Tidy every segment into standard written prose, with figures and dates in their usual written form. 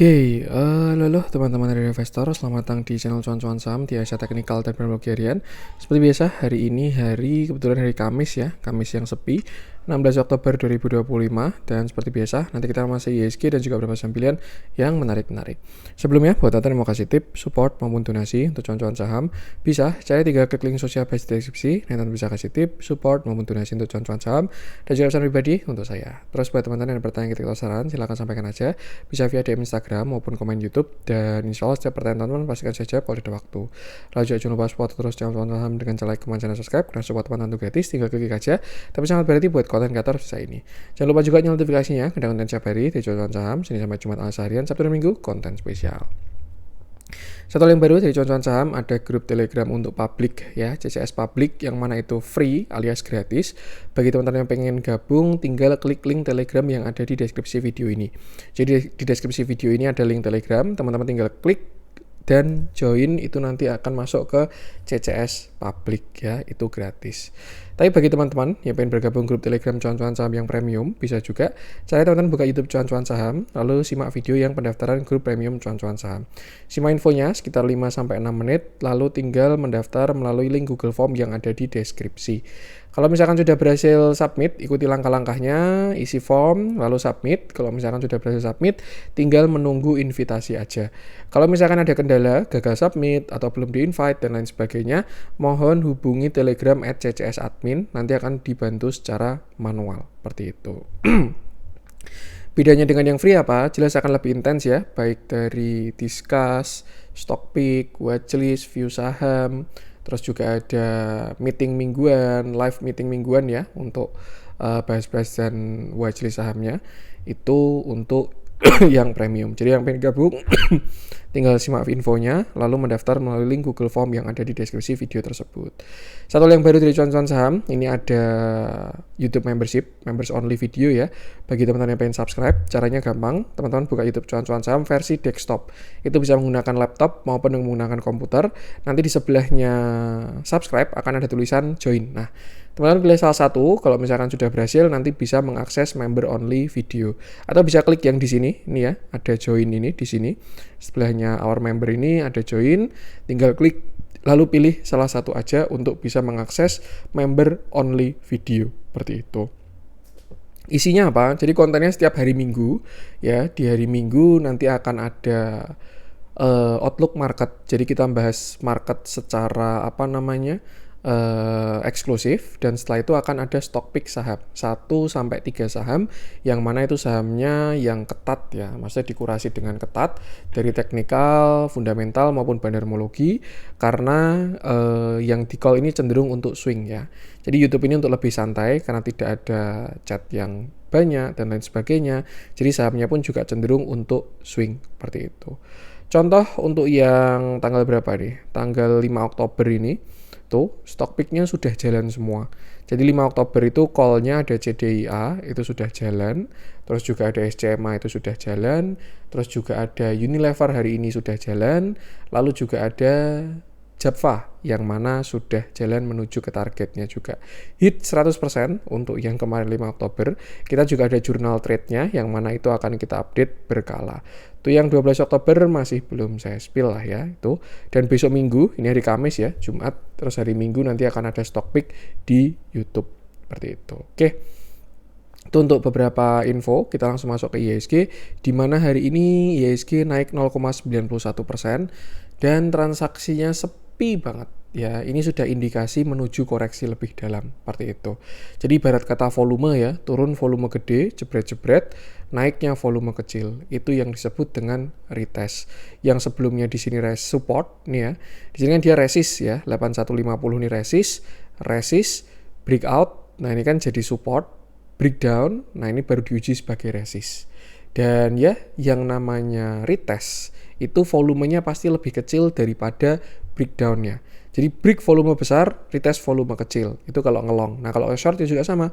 Halo teman-teman dari investor, selamat datang di channel cuan-cuan saham di Asia Teknikal dan Teknologi Harian. Seperti biasa, hari ini kebetulan hari Kamis ya, Kamis yang sepi, 16 Oktober 2025. Dan seperti biasa, nanti kita masih ISG dan juga beberapa saham pilihan yang menarik-menarik. Sebelumnya, buat teman-teman yang mau kasih tip, support maupun donasi untuk cuan-cuan saham, bisa cari 3 klik link sosial base di deskripsi. Nanti bisa kasih tip, support maupun donasi untuk cuan-cuan saham, dan juga pesan pribadi untuk saya. Terus buat teman-teman yang bertanya ketika saran, silahkan sampaikan aja, bisa via DM Instagram maupun komen YouTube, dan insya Allah setiap pertanyaan teman-teman pastikan saya jawab kalau ada waktu. Lalu juga jangan lupa support terus channel saham dengan cara like, comment, dan subscribe, karena support teman-teman itu gratis, tinggal klik aja, tapi sangat berarti buat konten kreator saya ini. Jangan lupa juga nyalakan notifikasinya, ada konten setiap hari di cuan saham, Senin sampai Jumat alias harian, Sabtu dan Minggu konten spesial. Satu hal yang baru dari cuan saham, ada grup Telegram untuk publik ya, CCS publik, yang mana itu free alias gratis. Bagi teman-teman yang pengen gabung, tinggal klik link Telegram yang ada di deskripsi video ini. Jadi di deskripsi video ini ada link Telegram, teman-teman tinggal klik dan join, itu nanti akan masuk ke CCS publik ya, itu gratis. Tapi bagi teman-teman yang pengen bergabung grup Telegram cuan-cuan saham yang premium, bisa juga cara teman-teman buka YouTube cuan-cuan saham, lalu simak video yang pendaftaran grup premium cuan-cuan saham. Simak infonya sekitar 5-6 menit, lalu tinggal mendaftar melalui link Google Form yang ada di deskripsi. Kalau misalkan sudah berhasil submit, ikuti langkah-langkahnya, isi form, lalu submit. Kalau misalkan sudah berhasil submit, tinggal menunggu invitasi aja. Kalau misalkan ada kendala, gagal submit, atau belum di-invite, dan lain sebagainya, mohon hubungi Telegram @ccs-admin, nanti akan dibantu secara manual, seperti itu. Bedanya dengan yang free apa? Jelas akan lebih intens ya, baik dari discuss, stock pick, watchlist, view saham, terus juga ada meeting mingguan, live meeting mingguan ya, untuk bahas-bahas dan watchlist sahamnya. Itu untuk yang premium. Jadi yang pengen gabung tinggal simak infonya, lalu mendaftar melalui link Google Form yang ada di deskripsi video tersebut. Satu yang baru dari cuan-cuan saham, ini ada YouTube membership, members only video ya. Bagi teman-teman yang pengen subscribe, caranya gampang. Teman-teman buka YouTube cuan-cuan saham versi desktop. Itu bisa menggunakan laptop maupun menggunakan komputer. Nanti di sebelahnya subscribe akan ada tulisan join. Nah, teman-teman pilih salah satu. Kalau misalkan sudah berhasil, nanti bisa mengakses member only video. Atau bisa klik yang di sini, ini ya, ada join ini di sini. Sebelahnya our member ini ada join, tinggal klik lalu pilih salah satu aja untuk bisa mengakses member only video, seperti itu. Isinya apa? Jadi kontennya setiap hari Minggu ya. Di hari Minggu nanti akan ada outlook market. Jadi kita bahas market secara eksklusif, dan setelah itu akan ada stock pick saham 1-3 saham, yang mana itu sahamnya yang ketat ya, maksudnya dikurasi dengan ketat dari teknikal, fundamental maupun bandarmologi, karena yang di call ini cenderung untuk swing ya. Jadi YouTube ini untuk lebih santai karena tidak ada chat yang banyak dan lain sebagainya. Jadi sahamnya pun juga cenderung untuk swing seperti itu. Contoh untuk yang tanggal berapa nih? Tanggal 5 Oktober ini tuh stock pick-nya sudah jalan semua. Jadi 5 Oktober itu call-nya ada CDIA, itu sudah jalan. Terus juga ada SCMA, itu sudah jalan. Terus juga ada Unilever hari ini sudah jalan. Lalu juga ada Japfa yang mana sudah jalan menuju ke targetnya juga. Hit 100% untuk yang kemarin 5 Oktober. Kita juga ada jurnal trade-nya yang mana itu akan kita update berkala. Itu yang 12 Oktober masih belum saya spill lah ya itu. Dan besok Minggu, ini hari Kamis ya, Jumat, terus hari Minggu nanti akan ada stock pick di YouTube. Seperti itu. Oke. Itu untuk beberapa info. Kita langsung masuk ke IHSG, di mana hari ini IHSG naik 0,91% dan transaksinya sepi banget ya. Ini sudah indikasi menuju koreksi lebih dalam, seperti itu. Jadi ibarat kata volume ya, turun volume gede, jebret-jebret, naiknya volume kecil, itu yang disebut dengan retest. Yang sebelumnya di sini support nih ya, di sini kan dia resist ya, 8150 nih resist, breakout, nah ini kan jadi support, breakdown, nah ini baru diuji sebagai resist. Dan ya, yang namanya retest itu volumenya pasti lebih kecil daripada breakdown-nya. Jadi break volume besar, retest volume kecil. Itu kalau ngelong. Nah, kalau short juga sama.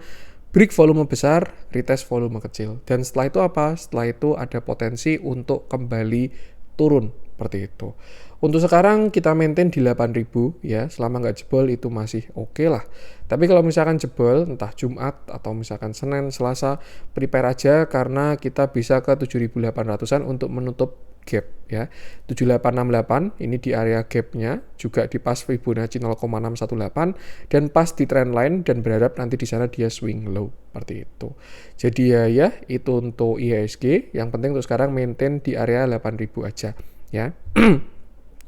Break volume besar, retest volume kecil. Dan setelah itu apa? Setelah itu ada potensi untuk kembali turun seperti itu. Untuk sekarang kita maintain di 8.000 ya, selama nggak jebol itu masih oke lah. Tapi kalau misalkan jebol, entah Jumat atau misalkan Senin, Selasa, prepare aja karena kita bisa ke 7.800-an untuk menutup gap ya. 7868 ini di area gapnya, juga di pas Fibonacci 0,618 dan pas di trendline, dan berharap nanti di sana dia swing low seperti itu. Jadi ya itu untuk IHSG. Yang penting untuk sekarang maintain di area 8.000 aja ya.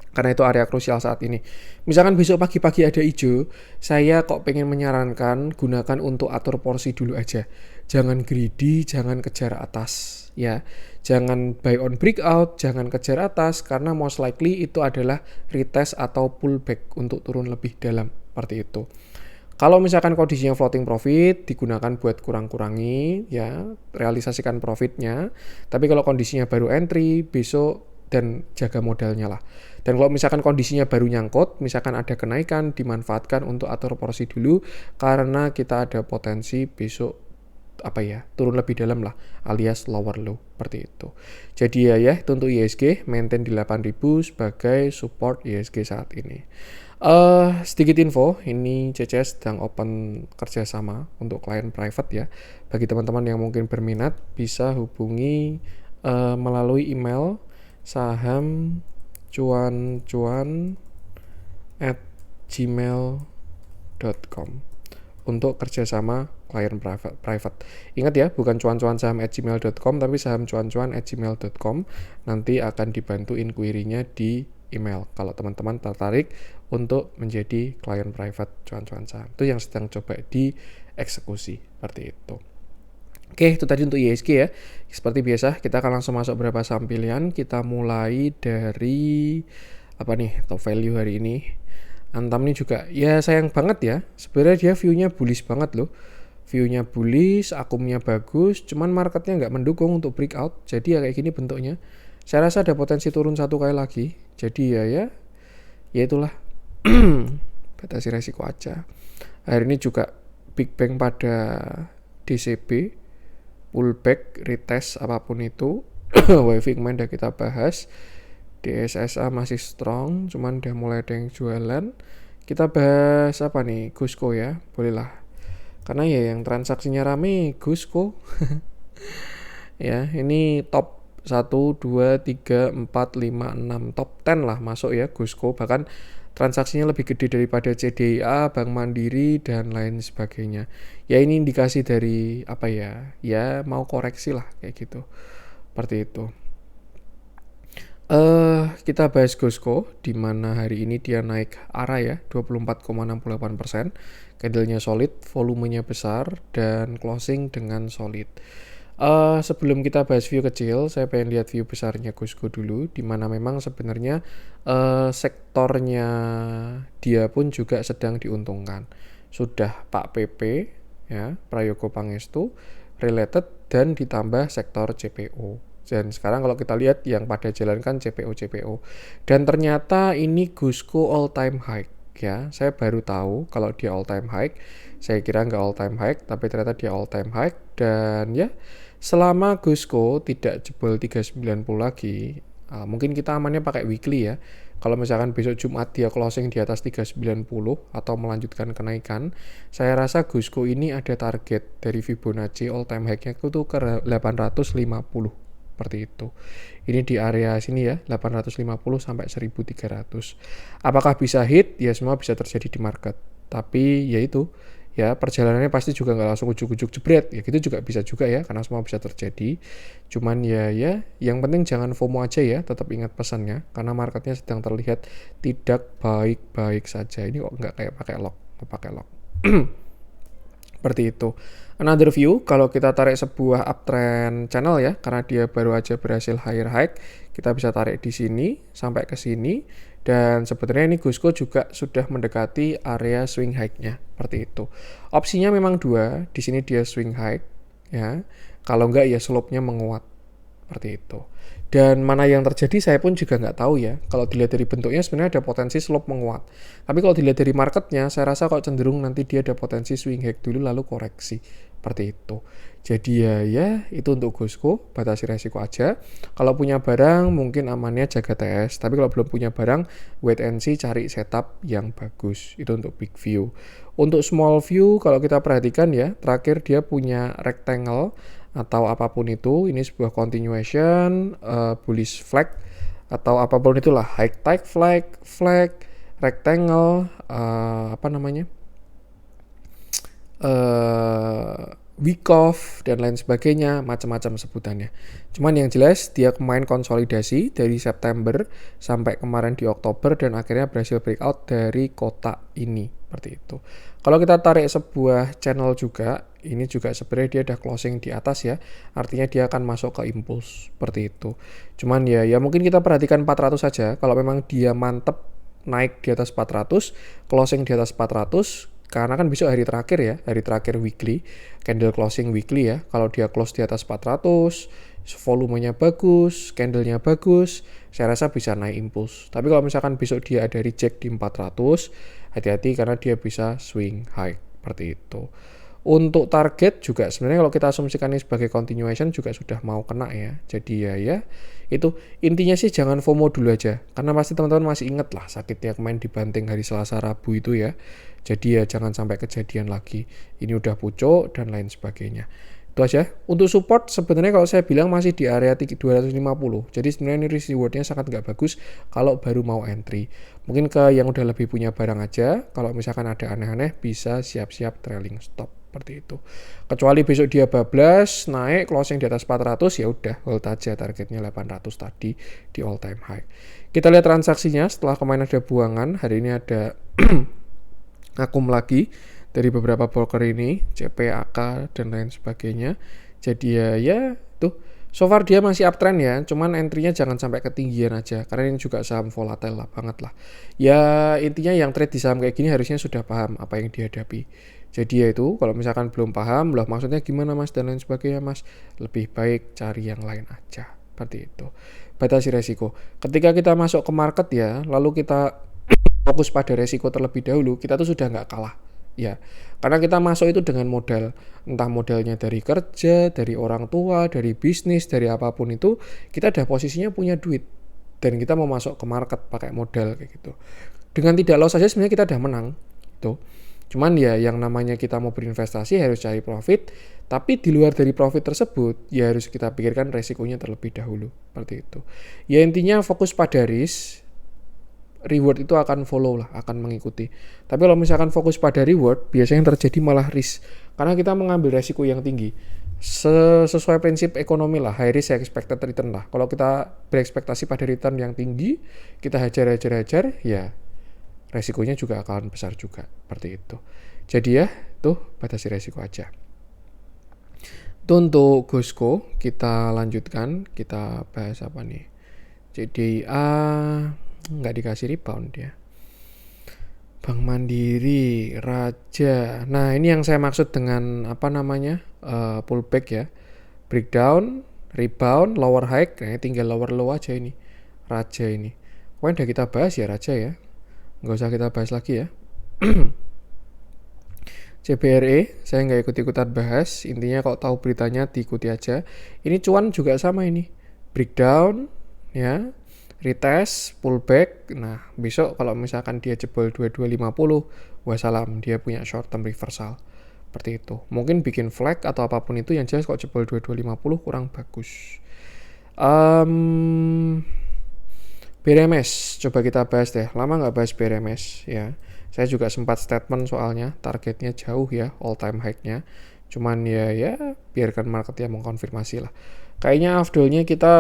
Karena itu area krusial saat ini. Misalkan besok pagi-pagi ada hijau, saya kok pengen menyarankan gunakan untuk atur porsi dulu aja. Jangan greedy, jangan kejar atas ya. Jangan buy on breakout, jangan kejar atas karena most likely itu adalah retest atau pullback untuk turun lebih dalam seperti itu. Kalau misalkan kondisinya floating profit, digunakan buat kurang-kurangi ya, realisasikan profitnya. Tapi kalau kondisinya baru entry, besok dan jaga modalnya lah. Dan kalau misalkan kondisinya baru nyangkut, misalkan ada kenaikan, dimanfaatkan untuk atur porsi dulu karena kita ada potensi besok turun lebih dalam lah, alias lower low seperti itu. Jadi ya itu untuk IHSG, maintain di 8.000 sebagai support IHSG saat ini. Sedikit info, ini CCS sedang open kerjasama untuk klien private ya. Bagi teman-teman yang mungkin berminat bisa hubungi melalui email saham cuan@gmail.com untuk kerjasama klien private. Ingat ya, bukan cuan-cuan saham@gmail.com tapi saham cuan-cuan@gmail.com. Nanti akan dibantu inquiry-nya di email kalau teman-teman tertarik untuk menjadi klien private cuan-cuan saham. Itu yang sedang coba dieksekusi seperti itu. Oke, itu tadi untuk IHSG ya. Seperti biasa, kita akan langsung masuk beberapa saham pilihan. Kita mulai dari top value hari ini. Antam ini juga ya sayang banget ya. Sebenarnya dia view-nya bullish banget loh. View-nya bullish, akumnya bagus, cuman marketnya nggak mendukung untuk breakout. Jadi ya kayak gini bentuknya. Saya rasa ada potensi turun satu kali lagi. Jadi ya itulah. Batasi resiko aja. Hari ini juga Big Bang pada DCB, pullback, retest apapun itu. Waving Man udah kita bahas. DSSA masih strong, cuman udah mulai ada yang jualan. Kita bahas Gusco ya, bolehlah. Karena ya yang transaksinya rame Gusco. Ya, ini top 1, 2, 3, 4, 5, 6, top 10 lah masuk ya Gusco. Bahkan transaksinya lebih gede daripada CDIA, Bank Mandiri, dan lain sebagainya. Ya ini indikasi dari ya mau koreksi lah kayak gitu. Seperti itu. Kita bahas Gusco, di mana hari ini dia naik arah ya, 24,68%. Candle-nya solid, volumenya besar, dan closing dengan solid. Sebelum kita bahas view kecil, saya pengen lihat view besarnya Gusco dulu, di mana memang sebenarnya sektornya dia pun juga sedang diuntungkan. Sudah Pak PP ya, Prayogo Pangestu, related, dan ditambah sektor CPO. Dan sekarang kalau kita lihat yang pada jalan kan CPO. Dan ternyata ini Gusco all time high ya. Saya baru tahu kalau dia all time high. Saya kira nggak all time high, tapi ternyata dia all time high. Dan ya selama Gusco tidak jebol 390 lagi, mungkin kita amannya pakai weekly ya. Kalau misalkan besok Jumat dia closing di atas 390 atau melanjutkan kenaikan, saya rasa Gusco ini ada target dari Fibonacci all time high-nya itu ke 850. Seperti itu. Ini di area sini ya, 850 sampai 1300. Apakah bisa hit? Ya semua bisa terjadi di market. Tapi ya itu, ya perjalanannya pasti juga nggak langsung ujuk-ujuk jebret. Ya gitu juga bisa juga ya, karena semua bisa terjadi. Cuman ya yang penting jangan FOMO aja ya, tetap ingat pesannya. Karena marketnya sedang terlihat tidak baik-baik saja. Ini kok nggak kayak pakai lock. Seperti itu. Another view, kalau kita tarik sebuah uptrend channel ya, karena dia baru aja berhasil higher high, kita bisa tarik di sini sampai ke sini. Dan sebenarnya ini Gusco juga sudah mendekati area swing high-nya, seperti itu. Opsinya memang dua, di sini dia swing high ya. Kalau enggak ya slope-nya menguat, seperti itu. Dan mana yang terjadi saya pun juga nggak tahu ya. Kalau dilihat dari bentuknya sebenarnya ada potensi slope menguat. Tapi kalau dilihat dari marketnya, saya rasa kok cenderung nanti dia ada potensi swing high dulu lalu koreksi. seperti itu. Jadi ya itu untuk GoSco, batasi resiko aja. Kalau punya barang mungkin amannya jaga TS, tapi kalau belum punya barang wait and see, cari setup yang bagus. Itu untuk big view. Untuk small view kalau kita perhatikan ya, terakhir dia punya rectangle atau apapun itu, ini sebuah continuation, bullish flag atau apapun itulah, high tide flag, rectangle, week off dan lain sebagainya, macam-macam sebutannya. Cuman yang jelas dia main konsolidasi dari September sampai kemarin di Oktober dan akhirnya berhasil breakout dari kotak ini, seperti itu. Kalau kita tarik sebuah channel juga, ini juga sebenarnya dia ada closing di atas ya, artinya dia akan masuk ke impuls seperti itu. Cuman ya mungkin kita perhatikan 400 saja. Kalau memang dia mantep naik di atas 400, closing di atas 400, karena kan besok hari terakhir weekly, candle closing weekly ya. Kalau dia close di atas 400, volumenya bagus, candlenya bagus, saya rasa bisa naik impuls. Tapi kalau misalkan besok dia ada reject di 400, hati-hati karena dia bisa swing high, seperti itu. Untuk target juga sebenarnya kalau kita asumsikan ini sebagai continuation juga sudah mau kena ya. Jadi ya itu intinya sih jangan FOMO dulu aja. Karena pasti teman-teman masih inget lah sakitnya kemarin dibanting hari Selasa Rabu itu ya. Jadi ya jangan sampai kejadian lagi. Ini udah pucuk dan lain sebagainya. Itu aja. Untuk support sebenarnya kalau saya bilang masih di area 250. Jadi sebenarnya ini risk rewardnya sangat nggak bagus kalau baru mau entry. Mungkin ke yang udah lebih punya barang aja. Kalau misalkan ada aneh-aneh bisa siap-siap trailing stop. Seperti itu. Kecuali besok dia bablas naik closing di atas 400, ya udah hold aja targetnya 800 tadi di all time high. Kita lihat transaksinya setelah kemarin ada buangan, hari ini ada akum lagi dari beberapa broker ini, CP, AK dan lain sebagainya. Jadi ya tuh so far dia masih uptrend ya, cuman entry-nya jangan sampai ketinggian aja karena ini juga saham volatile lah banget lah. Ya intinya yang trade di saham kayak gini harusnya sudah paham apa yang dihadapi. Jadi ya itu kalau misalkan belum paham lah maksudnya gimana mas dan lain sebagainya mas, lebih baik cari yang lain aja. Seperti itu. Batasi resiko. Ketika kita masuk ke market ya, lalu kita fokus pada resiko terlebih dahulu, kita tuh sudah nggak kalah. Ya, karena kita masuk itu dengan modal, entah modalnya dari kerja, dari orang tua, dari bisnis, dari apapun itu, kita ada posisinya punya duit dan kita mau masuk ke market pakai modal kayak gitu. Dengan tidak loss saja sebenarnya kita udah menang, tuh. Cuman ya yang namanya kita mau berinvestasi harus cari profit, tapi di luar dari profit tersebut ya harus kita pikirkan resikonya terlebih dahulu, seperti itu. Ya intinya fokus pada risk. Reward itu akan follow lah, akan mengikuti. Tapi kalau misalkan fokus pada reward, biasanya yang terjadi malah risk. Karena kita mengambil resiko yang tinggi. Sesuai prinsip ekonomi lah, high risk high expected return lah. Kalau kita berekspektasi pada return yang tinggi, kita hajar, ya resikonya juga akan besar juga. Seperti itu. Jadi ya, tuh batasi resiko aja. Itu untuk GoSco, kita lanjutkan. Kita bahas apa nih? JDA nggak dikasih rebound ya. Bank Mandiri, Raja. Nah ini yang saya maksud dengan pullback ya. Breakdown, rebound, lower high. Nah tinggal lower low aja ini. Raja ini. Pokoknya udah kita bahas ya Raja ya. Nggak usah kita bahas lagi ya. CBRE saya nggak ikut-ikutan bahas. Intinya kalau tahu beritanya diikuti aja. Ini cuan juga sama ini. Breakdown ya. Retest, pullback. Nah, besok kalau misalkan dia jebol 2250, wassalam, dia punya short term reversal. Seperti itu. Mungkin bikin flag atau apapun itu yang jelas kalau jebol 2250 kurang bagus. BRMS, coba kita bahas deh. Lama nggak bahas BRMS ya. Saya juga sempat statement soalnya targetnya jauh ya, all time high-nya. Cuman ya biarkan market yang mengkonfirmasi lah. Kayaknya afdolnya kita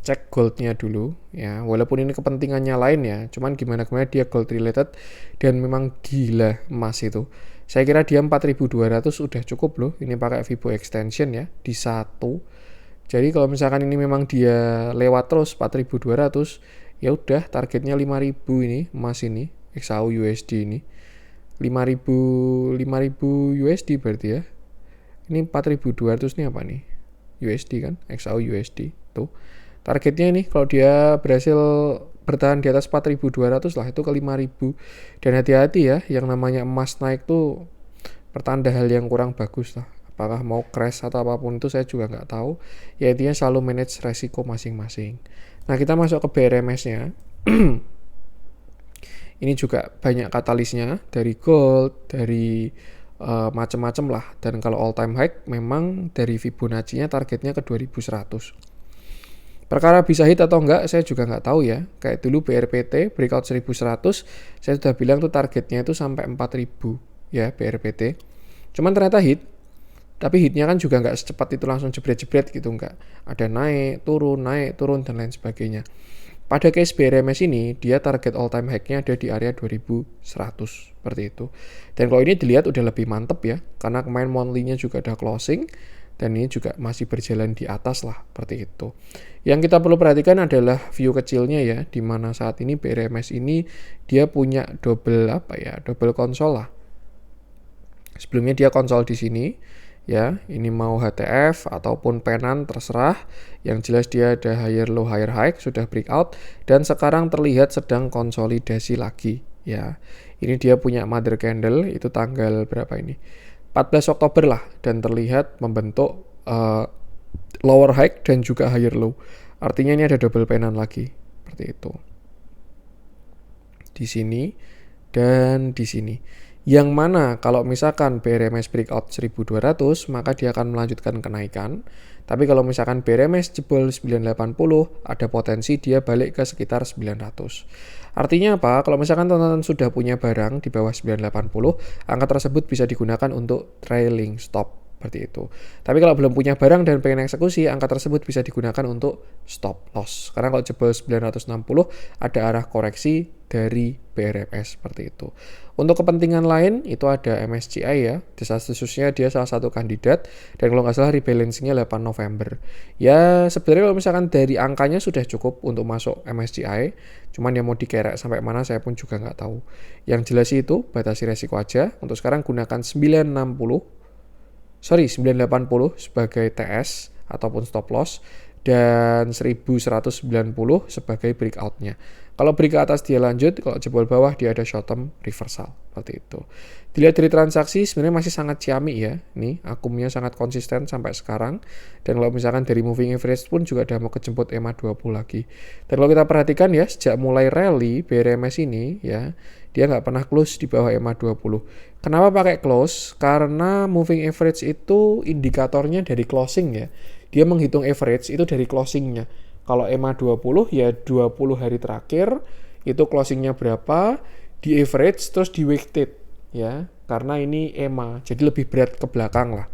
cek goldnya dulu ya, walaupun ini kepentingannya lain ya, cuman gimana dia gold related dan memang gila emas itu. Saya kira dia 4200 udah cukup loh, ini pakai Fibo extension ya di 1. Jadi kalau misalkan ini memang dia lewat terus 4200, ya udah targetnya 5000 ini emas ini XAU USD ini 5000 USD berarti ya. Ini 4200 nih apa nih? USD kan, XAU USD tuh. Targetnya ini kalau dia berhasil bertahan di atas 4.200 lah, itu ke 5.000. Dan hati-hati ya, yang namanya emas naik tuh pertanda hal yang kurang bagus lah. Apakah mau crash atau apapun itu saya juga nggak tahu. Ya intinya selalu manage resiko masing-masing. Nah kita masuk ke BRMS-nya. Ini juga banyak katalisnya dari gold, dari macam-macam lah. Dan kalau all time high memang dari Fibonacci-nya targetnya ke 2100. Perkara bisa hit atau enggak saya juga nggak tahu ya. Kayak dulu BRPT breakout 1100, saya sudah bilang tuh targetnya itu sampai 4000 ya BRPT. Cuman ternyata hit. Tapi hitnya kan juga nggak secepat itu langsung jebret-jebret gitu, nggak. Ada naik, turun, dan lain sebagainya. Pada case BRMS ini, dia target all time high-nya ada di area 2100, seperti itu. Dan kalau ini dilihat udah lebih mantep ya, karena kemarin monthly-nya juga udah closing, dan ini juga masih berjalan di atas lah, seperti itu. Yang kita perlu perhatikan adalah view kecilnya ya, di mana saat ini BRMS ini dia punya double konsol lah. Sebelumnya dia konsol di sini, ya ini mau HTF ataupun penan terserah. Yang jelas dia ada higher low higher high, sudah breakout, dan sekarang terlihat sedang konsolidasi lagi ya. Ini dia punya mother candle, itu tanggal berapa ini, 14 Oktober lah, dan terlihat membentuk lower high dan juga higher low. Artinya ini ada double penan lagi seperti itu di sini dan di sini. Yang mana kalau misalkan BRMS breakout 1200, maka dia akan melanjutkan kenaikan. Tapi kalau misalkan BRMS jebol 980, ada potensi dia balik ke sekitar 900. Artinya apa? Kalau misalkan teman-teman sudah punya barang di bawah 980, angka tersebut bisa digunakan untuk trailing stop. Seperti itu. Tapi kalau belum punya barang dan pengen eksekusi, angka tersebut bisa digunakan untuk stop loss. Karena kalau jebol 960, ada arah koreksi dari BRMS seperti itu. Untuk kepentingan lain, itu ada MSCI ya. Desas-desusnya dia salah satu kandidat. Dan kalau nggak salah rebalancingnya 8 November. Ya sebenarnya kalau misalkan dari angkanya sudah cukup untuk masuk MSCI. Cuman yang mau dikerek sampai mana saya pun juga nggak tahu. Yang jelas itu batasi resiko aja. Untuk sekarang gunakan 980 sebagai TS ataupun stop loss dan 1190 sebagai breakout-nya. Kalau break ke atas dia lanjut, kalau jebol bawah dia ada short term reversal seperti itu. Dilihat dari transaksi sebenarnya masih sangat ciamik ya. Nih akumnya sangat konsisten sampai sekarang. Dan kalau misalkan dari moving average pun juga udah mau kejemput EMA 20 lagi. Dan kalau kita perhatikan ya, sejak mulai rally BRMS ini ya, dia nggak pernah close di bawah EMA 20. Kenapa pakai close? Karena moving average itu indikatornya dari closing ya. Dia menghitung average itu dari closingnya. Kalau EMA 20 ya 20 hari terakhir itu closingnya berapa, di average terus di weighted ya. Karena ini EMA, jadi lebih berat ke belakang lah.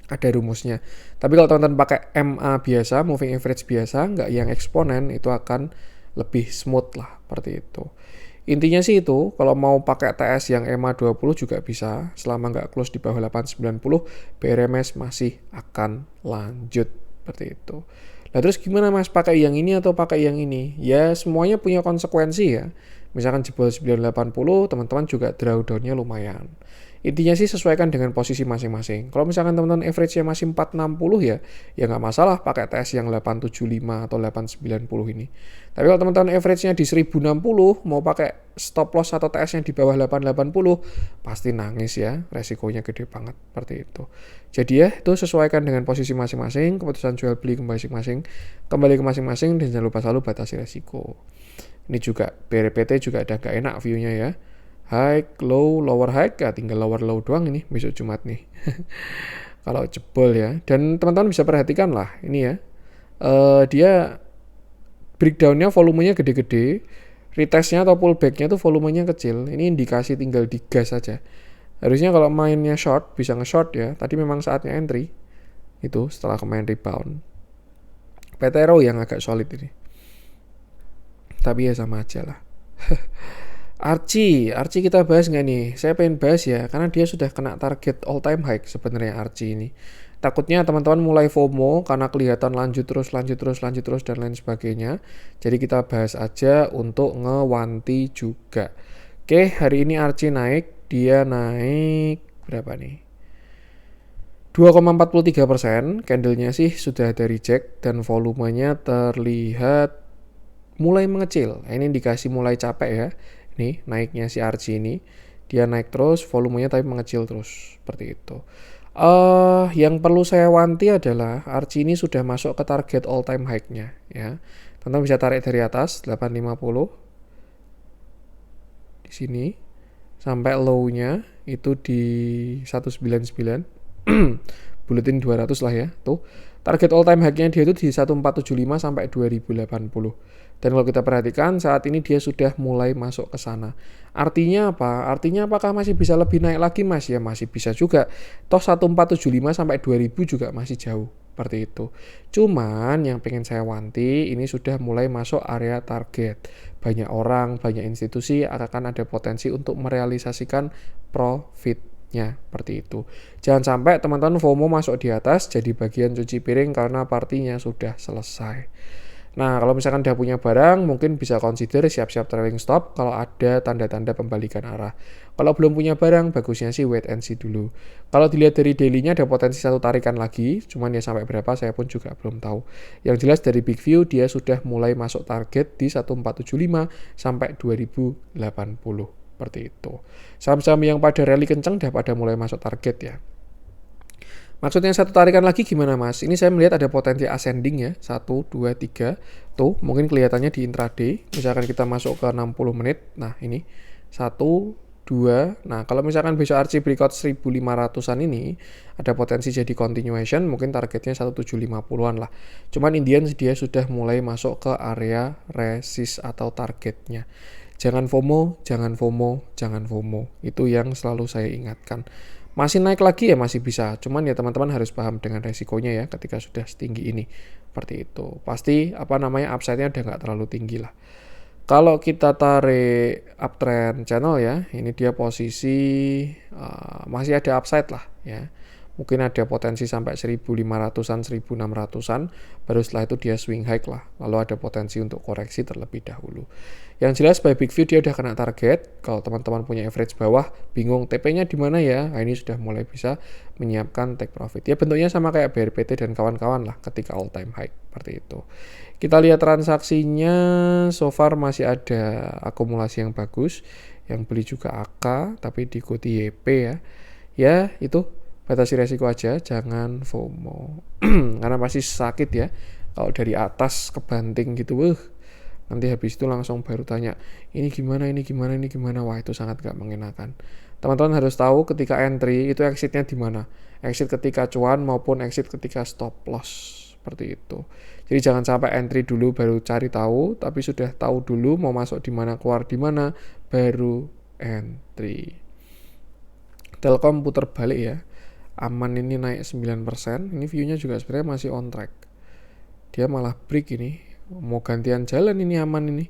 Ada rumusnya. Tapi kalau teman-teman pakai MA biasa, moving average biasa, nggak yang eksponen, itu akan lebih smooth lah seperti itu. Intinya sih itu, kalau mau pakai TS yang EMA 20 juga bisa, selama nggak close di bawah 890, BRMS masih akan lanjut seperti itu. Nah terus gimana mas, pakai yang ini atau pakai yang ini? Ya semuanya punya konsekuensi ya. Misalkan jebol 980, teman-teman juga drawdown-nya lumayan. Intinya sih sesuaikan dengan posisi masing-masing. Kalau misalkan teman-teman average-nya masih 460 ya nggak masalah pakai TS yang 875 atau 890 ini. Tapi kalau teman-teman average-nya di 1060, mau pakai stop loss atau TS yang di bawah 880, pasti nangis ya, resikonya gede banget, seperti itu. Jadi ya, itu sesuaikan dengan posisi masing-masing, keputusan jual beli masing-masing, kembali ke masing-masing, dan jangan lupa selalu batasi resiko. Ini juga, BRPT juga ada gak enak view-nya ya. High, low, lower high, ya tinggal lower low doang ini besok Jumat nih. Kalau jebol ya. Dan teman-teman bisa perhatikan lah, ini ya. Dia breakdown-nya volumenya gede-gede, retest-nya atau pullback-nya tuh volumenya kecil. Ini indikasi tinggal digas saja. Harusnya kalau mainnya short, bisa nge-short ya. Tadi memang saatnya entry. Itu setelah kemarin rebound. PTRO yang agak solid ini. Tapi ya sama aja lah. Archie kita bahas nggak nih? Saya pengen bahas ya, karena dia sudah kena target all time high sebenarnya Archie ini. Takutnya teman-teman mulai FOMO karena kelihatan lanjut terus dan lain sebagainya. Jadi kita bahas aja untuk ngewanti juga. Oke, hari ini Archie naik, dia naik berapa nih? 2,43%, candlenya sih sudah ada reject dan volumenya terlihat mulai mengecil. Ini indikasi mulai capek ya. Nih naiknya si Archie ini. dia naik terus, volumenya tapi mengecil terus, seperti itu. Yang perlu saya wanti adalah Archie ini sudah masuk ke target all time high-nya ya. Teman-teman bisa tarik dari atas 850 di sini sampai low-nya itu di 199. Buletin 200 lah ya. Tuh. Target all time high-nya dia itu di 1475 sampai 2080. Dan kalau kita perhatikan saat ini dia sudah mulai masuk ke sana. Artinya apa? Artinya apakah masih bisa lebih naik lagi Mas? Ya masih bisa juga. Toh 1475 sampai 2000 juga masih jauh. Seperti itu. Cuman yang pengen saya wanti ini sudah mulai masuk area target. Banyak orang, banyak institusi akan ada potensi untuk merealisasikan profitnya. Seperti itu. Jangan sampai teman-teman FOMO masuk di atas jadi bagian cuci piring karena partinya sudah selesai. Nah, kalau misalkan udah punya barang, mungkin bisa consider siap-siap trailing stop kalau ada tanda-tanda pembalikan arah. Kalau belum punya barang, bagusnya sih wait and see dulu. Kalau dilihat dari daily-nya ada potensi satu tarikan lagi, cuman ya sampai berapa saya pun juga belum tahu. Yang jelas dari big view, dia sudah mulai masuk target di 1475 sampai 2080. Seperti itu. Saham-saham yang pada rally kencang udah pada mulai masuk target ya. Maksudnya satu tarikan lagi gimana Mas? Ini saya melihat ada potensi ascending ya. 1, 2, 3. Tuh mungkin kelihatannya di intraday. Misalkan kita masuk ke 60 menit. Nah ini 1, 2. Nah kalau misalkan besok Archie breakout 1500an ini. Ada potensi jadi continuation. Mungkin targetnya 1750an lah. Cuman Indian dia sudah mulai masuk ke area resist atau targetnya. Jangan FOMO, jangan FOMO, jangan FOMO. Itu yang selalu saya ingatkan. Masih naik lagi ya masih bisa, cuman ya teman-teman harus paham dengan resikonya ya ketika sudah setinggi ini. Seperti itu. Pasti upside-nya udah nggak terlalu tinggi lah. Kalau kita tarik uptrend channel ya, ini dia posisi masih ada upside lah ya. Mungkin ada potensi sampai 1500-an, 1600-an, baru setelah itu dia swing high lah. Lalu ada potensi untuk koreksi terlebih dahulu. Yang jelas by big view dia udah kena target. Kalau teman-teman punya average bawah, bingung TP-nya di mana ya? Nah, ini sudah mulai bisa menyiapkan take profit. Ya bentuknya sama kayak BRPT dan kawan-kawan lah ketika all time high. Seperti itu. Kita lihat transaksinya, so far masih ada akumulasi yang bagus. Yang beli juga AK, tapi diikuti YP ya. Ya, itu batasi resiko aja, jangan FOMO. Karena pasti sakit ya. Kalau dari atas kebanting gitu, nanti habis itu langsung baru tanya, ini gimana, ini gimana, ini gimana. Wah, itu sangat gak mengenakan. Teman-teman harus tahu ketika entry itu exitnya di mana. Exit ketika cuan maupun exit ketika stop loss. Seperti itu. Jadi jangan sampai entry dulu baru cari tahu, tapi sudah tahu dulu mau masuk di mana, keluar di mana, baru entry. Telkom putar balik ya. Aman ini naik 9%. Ini view-nya juga sebenarnya masih on track. Dia malah break ini. Mau gantian jalan ini Aman ini.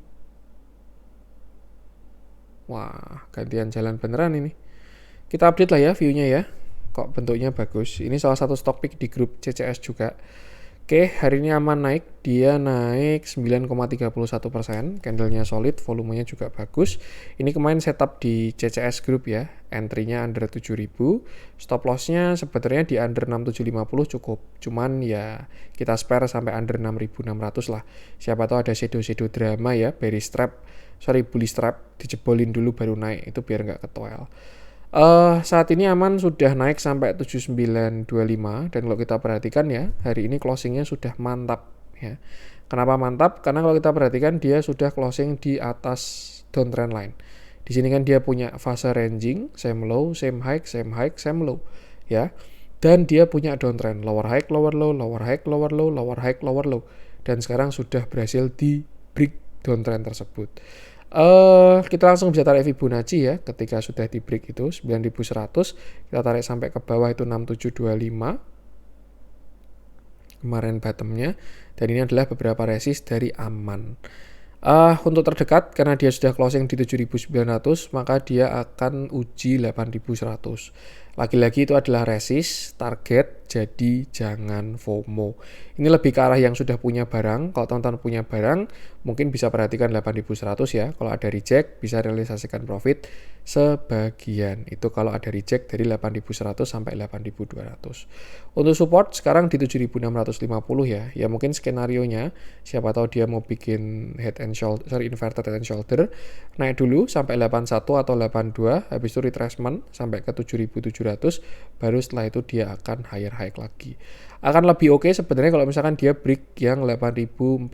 Wah, gantian jalan beneran ini. Kita update lah ya view-nya ya. Kok bentuknya bagus. Ini salah satu stock pick di grup CCS juga. Oke, hari ini Aman naik. Dia naik 9,31%. Candle-nya solid, volumenya juga bagus. Ini kemarin setup di CCS Group ya. Entry-nya under 7.000. Stop loss-nya sebenarnya di under 6.750 cukup. Cuman ya kita spare sampai under 6.600 lah. Siapa tahu ada shadow-shadow drama ya. Bully strap. Dijebolin dulu baru naik. Itu biar nggak ketuel. Saat ini Aman sudah naik sampai 7925 dan kalau kita perhatikan ya hari ini closingnya sudah mantap ya. Kenapa mantap? Karena kalau kita perhatikan dia sudah closing di atas downtrend line. Di sini kan dia punya fase ranging, same low, same high, same high, same low ya. Dan dia punya downtrend, lower high, lower low, lower high, lower low, lower high, lower low. Dan sekarang sudah berhasil di break downtrend tersebut. Kita langsung bisa tarik Fibonacci ya ketika sudah di break itu 9100 kita tarik sampai ke bawah itu 6725 kemarin bottomnya dan ini adalah beberapa resist dari Aman. Untuk terdekat karena dia sudah closing di 7900 maka dia akan uji 8100. Lagi-lagi itu adalah resist, target, jadi jangan FOMO. Ini lebih ke arah yang sudah punya barang. Kalau teman-teman punya barang, mungkin bisa perhatikan 8.100 ya. Kalau ada reject, bisa realisasikan profit sebagian. Itu kalau ada reject dari 8.100 sampai 8.200. Untuk support sekarang di 7.650 ya. Ya mungkin skenarionya, siapa tahu dia mau bikin head and shoulder, inverted head and shoulder, naik dulu sampai 81 atau 82, habis itu retracement sampai ke 7.700, baru setelah itu dia akan higher high lagi. Akan lebih oke sebenarnya kalau misalkan dia break yang 8.400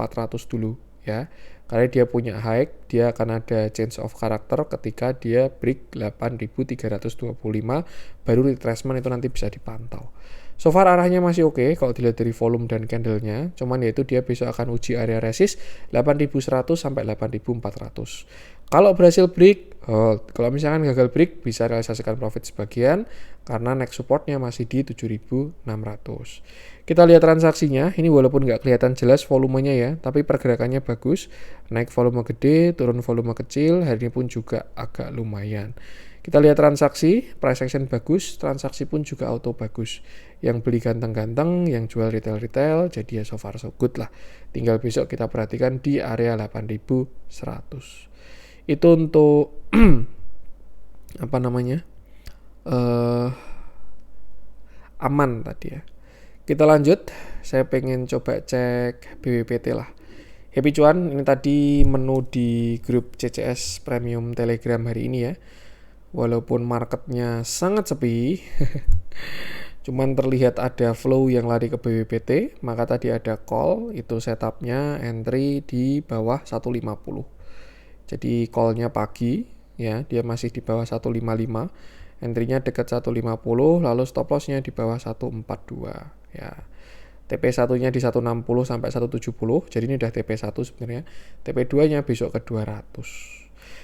dulu ya. Karena dia punya high, dia akan ada change of character ketika dia break 8.325, baru retracement itu nanti bisa dipantau. So far arahnya masih oke kalau dilihat dari volume dan candlenya, cuman yaitu dia besok akan uji area resist 8.100 sampai 8.400. Kalau berhasil break, kalau misalkan gagal break bisa realisasikan profit sebagian karena next supportnya masih di 7.600. Kita lihat transaksinya, ini walaupun nggak kelihatan jelas volumenya ya, tapi pergerakannya bagus, naik volume gede, turun volume kecil, hari ini pun juga agak lumayan. Kita lihat transaksi, price action bagus, transaksi pun juga auto bagus. Yang beli ganteng-ganteng, yang jual retail-retail, jadi ya so far so good lah. Tinggal besok kita perhatikan di area 8.100. Itu untuk apa namanya? Aman tadi ya. Kita lanjut, saya pengen coba cek BWPT lah. Happy cuan, ini tadi menu di grup CCS Premium Telegram hari ini ya. Walaupun marketnya sangat sepi, cuman terlihat ada flow yang lari ke BWPT, maka tadi ada call, itu setupnya entry di bawah 150. Jadi callnya pagi, ya dia masih di bawah 155, entry-nya dekat 150, lalu stop loss-nya di bawah 142, ya. TP1-nya di 160 sampai 170, jadi ini udah TP1 sebenarnya. TP2-nya besok ke 200.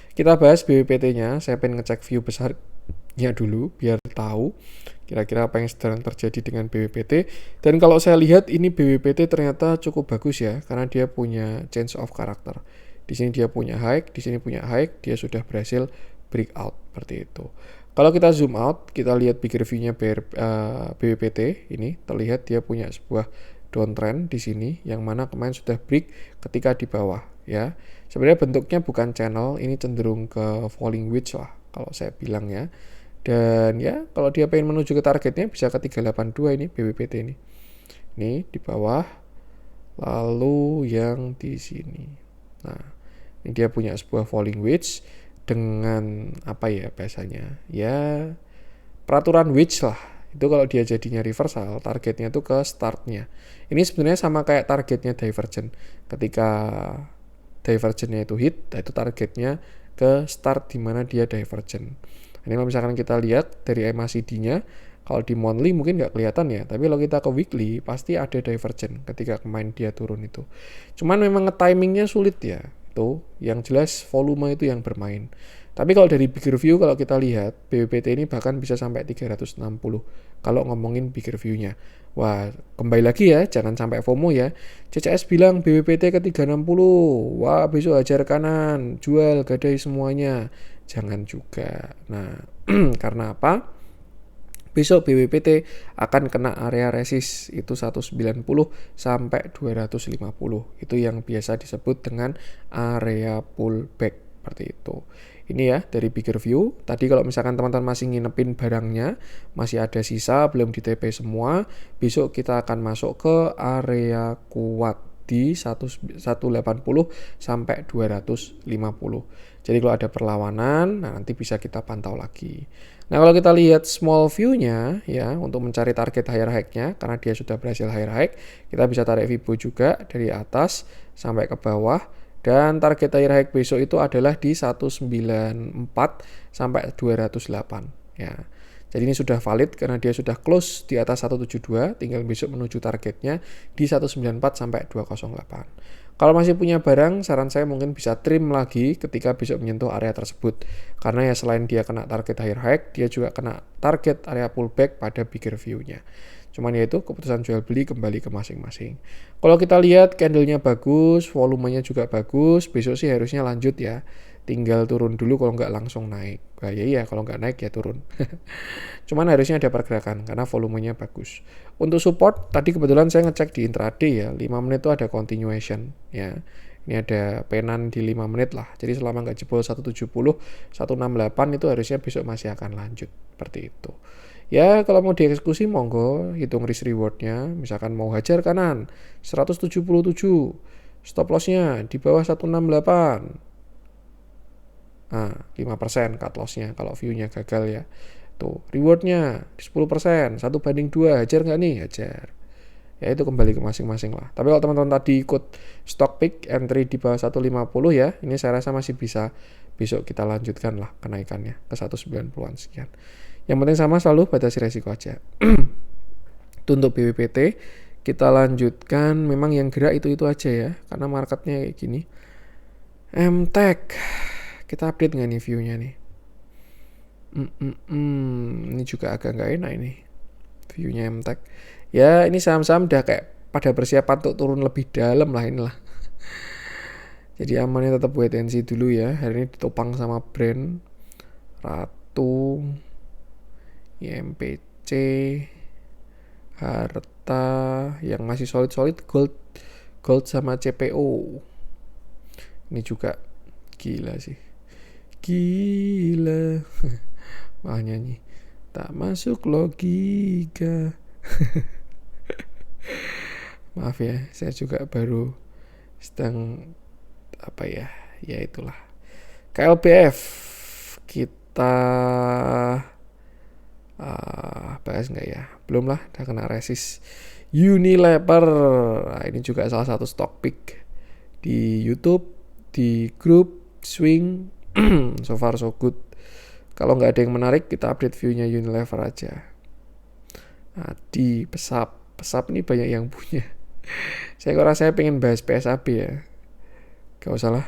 Kita bahas BWPT-nya, saya pengen ngecek view besarnya dulu biar tahu kira-kira apa yang sedang terjadi dengan BWPT. Dan kalau saya lihat ini BWPT ternyata cukup bagus ya, karena dia punya change of character. Di sini dia punya high, di sini punya high, dia sudah berhasil breakout seperti itu. Kalau kita zoom out, kita lihat bigger view-nya BWPT ini terlihat dia punya sebuah downtrend di sini yang mana kemarin sudah break ketika di bawah ya. Sebenarnya bentuknya bukan channel, ini cenderung ke falling wedge lah kalau saya bilang ya. Dan ya kalau dia pengen menuju ke targetnya bisa ke 382 ini BWPT ini. Ini di bawah, lalu yang di sini. Nah, ini dia punya sebuah falling wedge dengan apa ya biasanya? Ya peraturan wedge lah. Itu kalau dia jadinya reversal, targetnya itu ke startnya. Ini sebenarnya sama kayak targetnya divergent. Ketika divergentnya itu hit, itu targetnya ke start di mana dia divergent. Ini kalau misalkan kita lihat dari MACD-nya, kalau di monthly mungkin nggak kelihatan ya, tapi kalau kita ke weekly pasti ada divergent ketika kemarin dia turun itu. Cuman memang timingnya sulit ya, itu yang jelas volume itu yang bermain. Tapi kalau dari bigger view kalau kita lihat, BWPT ini bahkan bisa sampai 360 kalau ngomongin bigger view-nya. Wah, kembali lagi ya, jangan sampai FOMO ya. CCS bilang BWPT ke 360, wah besok hajar kanan, jual, gadai semuanya. Jangan juga. Nah, karena apa? Besok BWPT akan kena area resist itu 190 sampai 250. Itu yang biasa disebut dengan area pullback seperti itu. Ini ya dari bigger view. Tadi kalau misalkan teman-teman masih nginepin barangnya, masih ada sisa belum di TP semua, besok kita akan masuk ke area kuat di 180 sampai 250. Jadi kalau ada perlawanan, nah nanti bisa kita pantau lagi. Nah kalau kita lihat small view-nya ya untuk mencari target higher high-nya karena dia sudah berhasil higher high, kita bisa tarik Fibo juga dari atas sampai ke bawah dan target higher high besok itu adalah di 194 sampai 208 ya. Jadi ini sudah valid karena dia sudah close di atas 172, tinggal besok menuju targetnya di 194 sampai 208. Kalau masih punya barang, saran saya mungkin bisa trim lagi ketika besok menyentuh area tersebut. Karena ya selain dia kena target higher high, dia juga kena target area pullback pada bigger view-nya. Cuman ya itu keputusan jual beli kembali ke masing-masing. Kalau kita lihat candle-nya bagus, volumenya juga bagus, besok sih harusnya lanjut ya. tinggal turun dulu kalau nggak langsung naik. Bahaya ya kalau nggak naik ya turun. Cuman harusnya ada pergerakan karena volumenya bagus. Untuk support tadi kebetulan saya ngecek di intraday ya, 5 menit itu ada continuation ya. Ini ada penan di 5 menit lah. Jadi selama nggak jebol 170, 168 itu harusnya besok masih akan lanjut. Seperti itu. Ya kalau mau dieksekusi monggo, hitung risk rewardnya. Misalkan mau hajar kanan 177, stop lossnya di bawah 168. Nah 5% cut lossnya kalau view-nya gagal ya. Tuh rewardnya 10%, 1/2, hajar nggak nih? Hajar. Ya itu kembali ke masing-masing lah. Tapi kalau teman-teman tadi ikut stock pick entry di bawah 150 ya, ini saya rasa masih bisa besok kita lanjutkan lah kenaikannya ke 190-an sekian. Yang penting sama selalu batasi resiko aja. Itu untuk BWPT. Kita lanjutkan, memang yang gerak itu aja ya, karena marketnya kayak gini. MTech, kita update nggak nih view-nya nih? Ini juga agak nggak enak ini view-nya MTech. Ya ini saham-saham udah kayak pada persiapan untuk turun lebih dalam lah inilah. Jadi amannya tetap wait and see dulu ya. Hari ini ditopang sama brand Ratu, IMPC, Harta, yang masih solid-solid Gold sama CPO. Ini juga gila sih. Gila. Malah nyanyi. Tak masuk logika. Maaf ya, saya juga baru sedang ya itulah. KLBF kita bahas nggak ya? Belum lah, udah kena resist. Unilever, nah, ini juga salah satu stock pick di YouTube, di grup swing. So far so good. Kalau nggak ada yang menarik, kita update view-nya Unilever aja. Nah, di pesap ini banyak yang punya. Saya pengen bahas PSAB ya. Gak usah lah.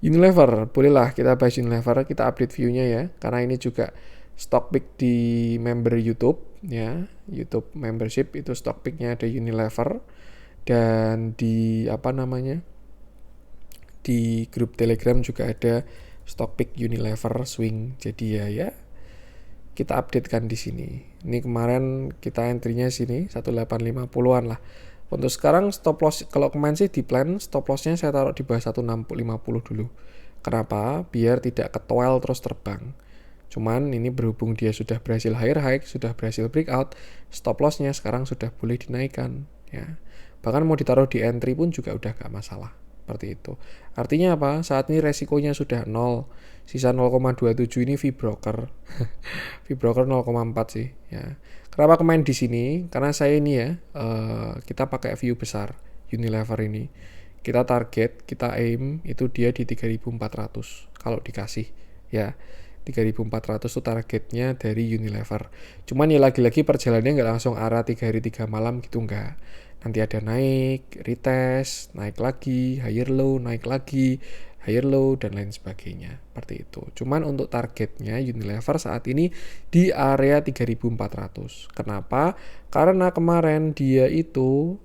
Unilever, bolehlah kita bahas Unilever, kita update view-nya ya. Karena ini juga stock pick di member YouTube ya. YouTube membership itu stock pick-nya ada Unilever. Dan di di grup Telegram juga ada stock pick Unilever swing. Jadi ya kita updatekan di sini. Ini kemarin kita entry-nya sini 1850-an lah. Untuk sekarang stop loss, kalau kemarin sih di plan stop loss-nya saya taruh di bawah 1650 dulu. Kenapa? Biar tidak ketwel terus terbang. Cuman ini berhubung dia sudah berhasil higher high, sudah berhasil breakout, stop loss-nya sekarang sudah boleh dinaikkan ya. Bahkan mau ditaruh di entry pun juga udah gak masalah. Seperti itu. Artinya apa? Saat ini resikonya sudah 0. Sisa 0,27 ini fee broker. Fee broker 0,4 sih ya. Kenapa kemarin di sini? Karena saya ini ya, kita pakai view besar Unilever ini. Kita target, kita aim itu dia di 3.400 kalau dikasih ya. 3.400 itu targetnya dari Unilever. Cuman ya lagi-lagi perjalanannya nggak langsung arah 3 hari 3 malam gitu, nggak. Nanti ada naik, retest, naik lagi, higher low, naik lagi, higher low, dan lain sebagainya. Seperti itu. Cuman untuk targetnya Unilever saat ini di area 3.400. Kenapa? Karena kemarin dia itu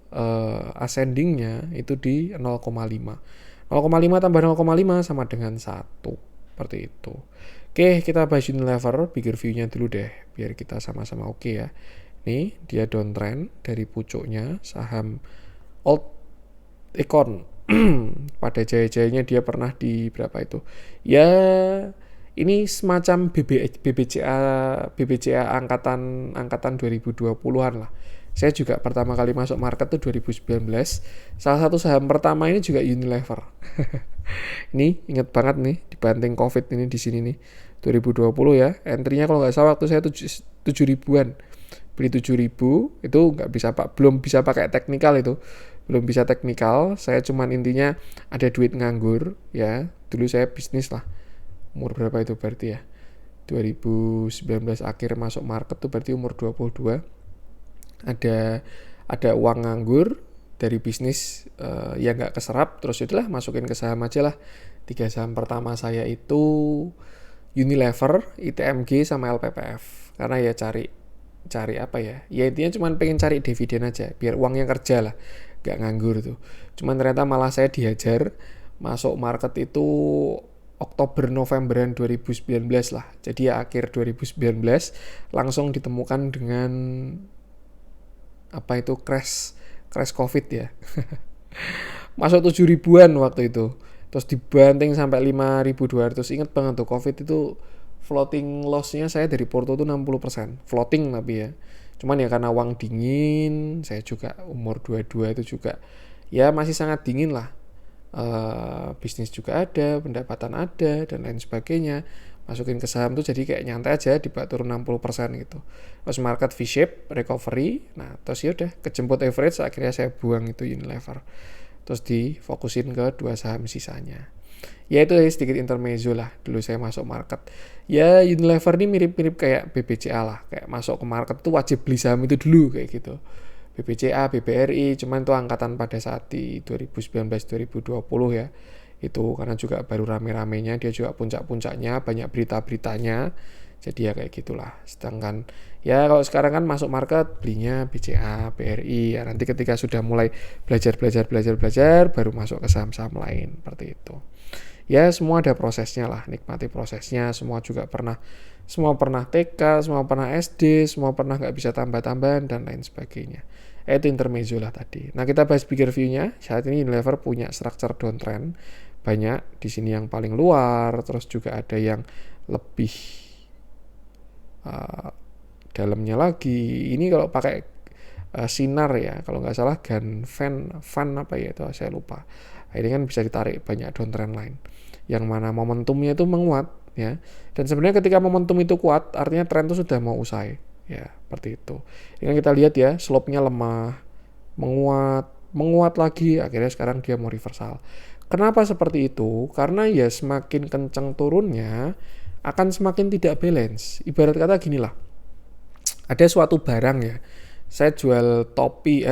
ascendingnya itu di 0,5. 0,5 tambah 0,5 sama dengan 1. Seperti itu. Oke, kita bahas Unilever, bigger view-nya dulu deh, biar kita sama-sama oke ya. Nih, dia downtrend dari pucuknya, saham old econ. Pada jaya-jayanya dia pernah di berapa itu? Ya, ini semacam BBCA angkatan 2020-an lah. Saya juga pertama kali masuk market tuh 2019. Salah satu saham pertama ini juga Unilever. Ini ingat banget nih dibanting Covid ini di sini nih 2020 ya. Entry-nya kalau nggak salah waktu saya 7.000-an. Beli 7.000 itu nggak bisa belum bisa pakai teknikal itu. Belum bisa teknikal. Saya cuman intinya ada duit nganggur ya. Dulu saya bisnis lah. Umur berapa itu berarti ya? 2019 akhir masuk market tuh berarti umur 22. Ada uang nganggur dari bisnis yang nggak keserap, terus udahlah masukin ke saham aja lah. 3 saham pertama saya itu Unilever, ITMG sama LPPF. Karena ya cari apa ya? Ya intinya cuma pengen cari dividen aja, biar uangnya kerja lah, nggak nganggur tuh. Cuman ternyata malah saya dihajar masuk market itu Oktober Novemberan 2019 lah. Jadi ya akhir 2019 langsung ditemukan dengan apa itu crash COVID ya. Masuk 7 ribuan waktu itu. Terus dibanting sampai 5.200. Ingat banget tuh COVID itu floating loss-nya saya dari Porto tuh 60%. Floating tapi ya. Cuman ya karena uang dingin, saya juga umur 22 itu juga ya masih sangat dingin lah. Bisnis juga ada, pendapatan ada dan lain sebagainya. Masukin ke saham tuh jadi kayak nyantai aja, dibuat turun 60% gitu. Terus market V-shape recovery. Nah, terus ya udah kejemput average, akhirnya saya buang itu Unilever. Terus difokusin ke 2 saham sisanya. Ya itu sedikit intermezzo lah dulu saya masuk market. Ya Unilever ini mirip-mirip kayak BBCA lah. Kayak masuk ke market tuh wajib beli saham itu dulu kayak gitu. BBCA, BBRI, cuman itu angkatan pada saat di 2019-2020 ya. Itu karena juga baru rame-ramenya, dia juga puncak-puncaknya, banyak berita-beritanya. Jadi ya kayak gitulah. Sedangkan ya kalau sekarang kan masuk market belinya BCA, BRI. Ya nanti ketika sudah mulai belajar baru masuk ke saham-saham lain seperti itu. Ya semua ada prosesnya lah, nikmati prosesnya. Semua pernah TK, semua pernah SD, semua pernah nggak bisa tambah-tambahan dan lain sebagainya. Itu intermezzo lah tadi. Nah kita bahas bigger view-nya. Saat ini Unilever punya structure downtrend banyak di sini yang paling luar, terus juga ada yang lebih dalamnya lagi. Ini kalau pakai sinar ya, kalau nggak salah fan apa ya itu saya lupa. Ini kan bisa ditarik banyak downtrend lain yang mana momentumnya itu menguat ya. Dan sebenarnya ketika momentum itu kuat artinya tren itu sudah mau usai ya, seperti itu. Ini kan kita lihat ya, slope-nya lemah, menguat lagi, akhirnya sekarang dia mau reversal. Kenapa seperti itu? Karena ya semakin kencang turunnya akan semakin tidak balance. Ibarat kata gini lah, ada suatu barang ya, saya jual topi,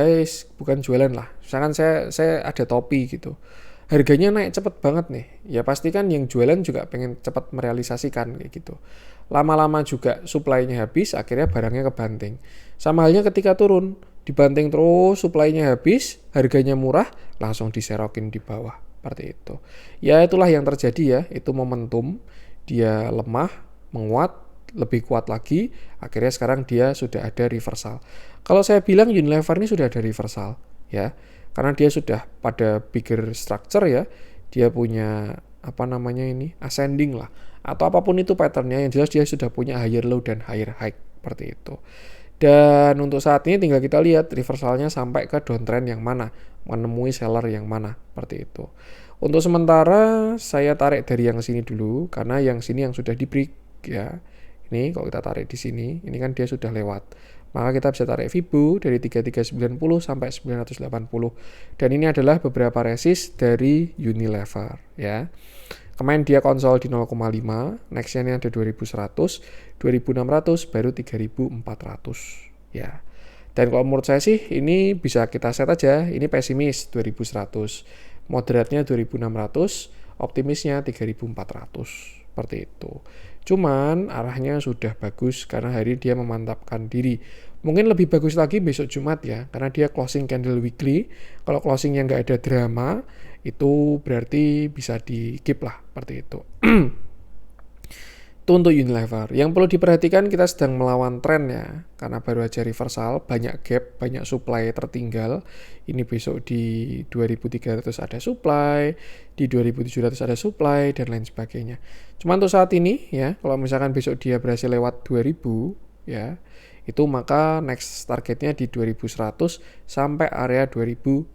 bukan jualan lah, misalkan saya ada topi gitu, harganya naik cepet banget nih, ya pasti kan yang jualan juga pengen cepat merealisasikan kayak gitu. Lama-lama juga supply-nya habis, akhirnya barangnya kebanting. Sama halnya ketika turun, dibanting terus, supply-nya habis, harganya murah, langsung diserokin di bawah. Seperti itu. Ya itulah yang terjadi ya, itu momentum, dia lemah, menguat, lebih kuat lagi, akhirnya sekarang dia sudah ada reversal. Kalau saya bilang Unilever ini sudah ada reversal, ya, karena dia sudah pada bigger structure ya, dia punya ascending lah, atau apapun itu patternnya, yang jelas dia sudah punya higher low dan higher high, seperti itu. Dan untuk saat ini tinggal kita lihat reversalnya sampai ke downtrend yang mana, menemui seller yang mana, seperti itu. Untuk sementara saya tarik dari yang sini dulu, karena yang sini yang sudah di break ya. Ini kalau kita tarik di sini, ini kan dia sudah lewat. Maka kita bisa tarik Fibo dari 3390 sampai 980. Dan ini adalah beberapa resist dari Unilever ya. Kemarin dia konsol di 0,5, nextnya ini ada 2100, 2600, baru 3400 ya. Dan kalau menurut saya sih ini bisa kita set aja, ini pesimis 2100, moderatnya 2600, optimisnya 3400, seperti itu. Cuman arahnya sudah bagus karena hari dia memantapkan diri. Mungkin lebih bagus lagi besok Jumat ya, karena dia closing candle weekly. Kalau closingnya nggak ada drama, itu berarti bisa di keep lah, seperti itu. Itu untuk Unilever. Yang perlu diperhatikan, kita sedang melawan tren ya, karena baru aja reversal, banyak gap, banyak supply tertinggal. Ini besok di 2300 ada supply, di 2700 ada supply, dan lain sebagainya. Cuma untuk saat ini ya, kalau misalkan besok dia berhasil lewat 2000 ya, itu maka next targetnya di 2100 sampai area 2400.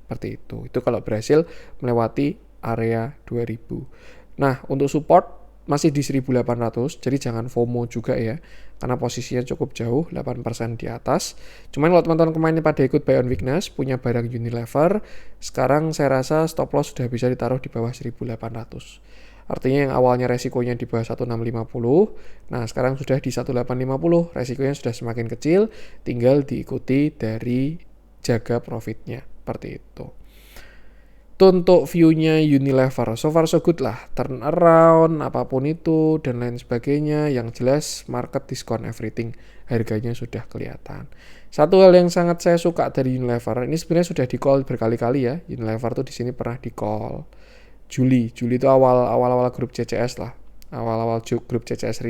Seperti itu kalau berhasil melewati area 2000. Nah untuk support masih di 1800, jadi jangan FOMO juga ya, karena posisinya cukup jauh, 8% di atas. Cuman kalau teman-teman kemarin pada ikut buy on weakness, punya barang Unilever, sekarang saya rasa stop loss sudah bisa ditaruh di bawah 1800. Artinya yang awalnya resikonya di bawah 1650, nah sekarang sudah di 1850, resikonya sudah semakin kecil, tinggal diikuti dari jaga profitnya, seperti itu. Untuk view-nya Unilever, so far so good lah, turn around, apapun itu, dan lain sebagainya. Yang jelas market discount everything, harganya sudah kelihatan. Satu hal yang sangat saya suka dari Unilever, ini sebenarnya sudah di call berkali-kali ya. Unilever tuh di sini pernah di call. Juli itu awal grup CCS lah. Awal-awal grup CCS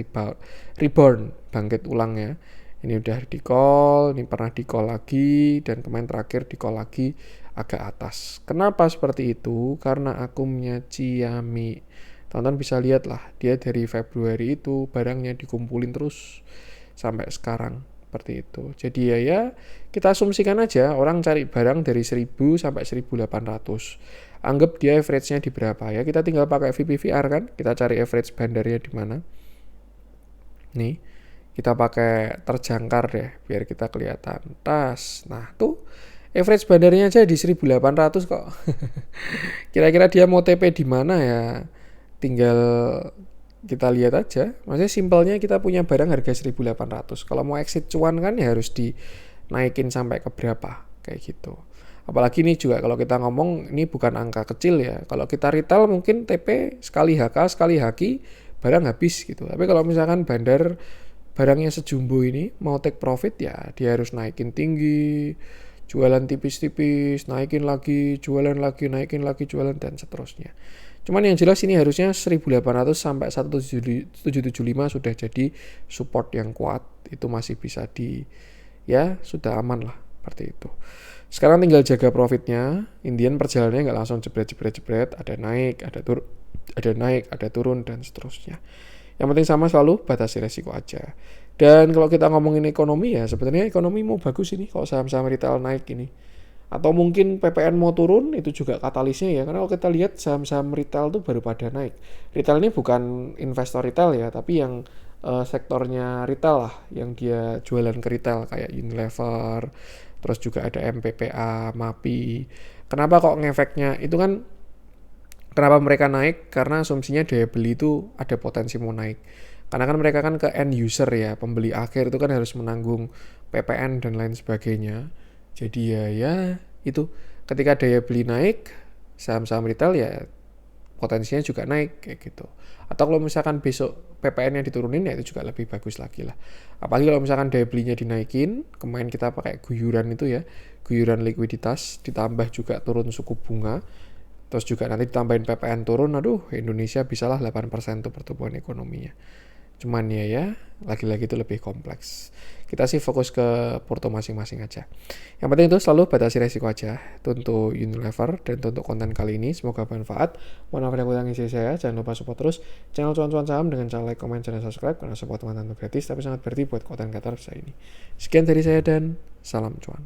Reborn, bangkit ulang ya. Ini udah di call, ini pernah di call lagi, dan kemarin terakhir di call lagi agak atas. Kenapa seperti itu? Karena akumnya Xiaomi. Teman-teman bisa lihat lah, dia dari Februari itu barangnya dikumpulin terus sampai sekarang. Seperti itu. Jadi ya kita asumsikan aja orang cari barang dari 1000 sampai 1800. Anggap dia average-nya di berapa ya. Kita tinggal pakai VPVR kan. Kita cari average bandarnya di mana. Nih, kita pakai terjangkar deh biar kita kelihatan. Tas. Nah, tuh average bandarnya aja di 1800 kok. Kira-kira dia mau TP di mana ya? Tinggal kita lihat aja. Maksudnya simpelnya kita punya barang harga 1800. Kalau mau exit cuan kan ya harus dinaikin sampai ke berapa kayak gitu. Apalagi ini juga kalau kita ngomong ini bukan angka kecil ya. Kalau kita retail mungkin TP sekali HK sekali haki barang habis gitu. Tapi kalau misalkan bandar barangnya sejumbo ini mau take profit ya dia harus naikin tinggi, jualan tipis-tipis, naikin lagi, jualan lagi, naikin lagi, jualan dan seterusnya. Cuman yang jelas ini harusnya 1800 sampai 1775 sudah jadi support yang kuat. Itu masih bisa ya sudah aman lah seperti itu. Sekarang tinggal jaga profitnya. Indian perjalanannya nggak langsung jebret, ada naik, ada naik, ada turun dan seterusnya. Yang penting sama selalu batasi resiko aja. Dan kalau kita ngomongin ekonomi ya sebenarnya ekonomi mau bagus ini kalau saham-saham retail naik ini. Atau mungkin PPN mau turun itu juga katalisnya ya. Karena kalau kita lihat saham-saham retail tuh baru pada naik. Retail ini bukan investor retail ya, tapi yang sektornya retail lah, yang dia jualan ke retail kayak Unilever, terus juga ada MPPA, MAPI. Kenapa kok ngefeknya? Itu kan kenapa mereka naik? Karena asumsinya daya beli itu ada potensi mau naik. Karena kan mereka kan ke end user ya, pembeli akhir itu kan harus menanggung PPN dan lain sebagainya. Jadi ya itu ketika daya beli naik, saham-saham retail ya potensinya juga naik kayak gitu. Atau kalau misalkan besok PPN-nya diturunin ya itu juga lebih bagus lagi lah. Apalagi kalau misalkan daya belinya dinaikin, kemarin kita pakai guyuran itu ya, guyuran likuiditas ditambah juga turun suku bunga. Terus juga nanti ditambahin PPN turun, aduh Indonesia bisalah 8% tuh pertumbuhan ekonominya. Cuman ya lagi-lagi itu lebih kompleks. Kita sih fokus ke porto masing-masing aja. Yang penting itu selalu batasi resiko aja. Itu untuk Unilever dan untuk konten kali ini. Semoga bermanfaat. Mohon maaf ada kurang isi saya. Jangan lupa support terus channel Cuan-Cuan Saham dengan cara like, komen, dan subscribe. Karena support teman-teman gratis tapi sangat berarti buat konten kreator saya ini. Sekian dari saya dan salam cuan.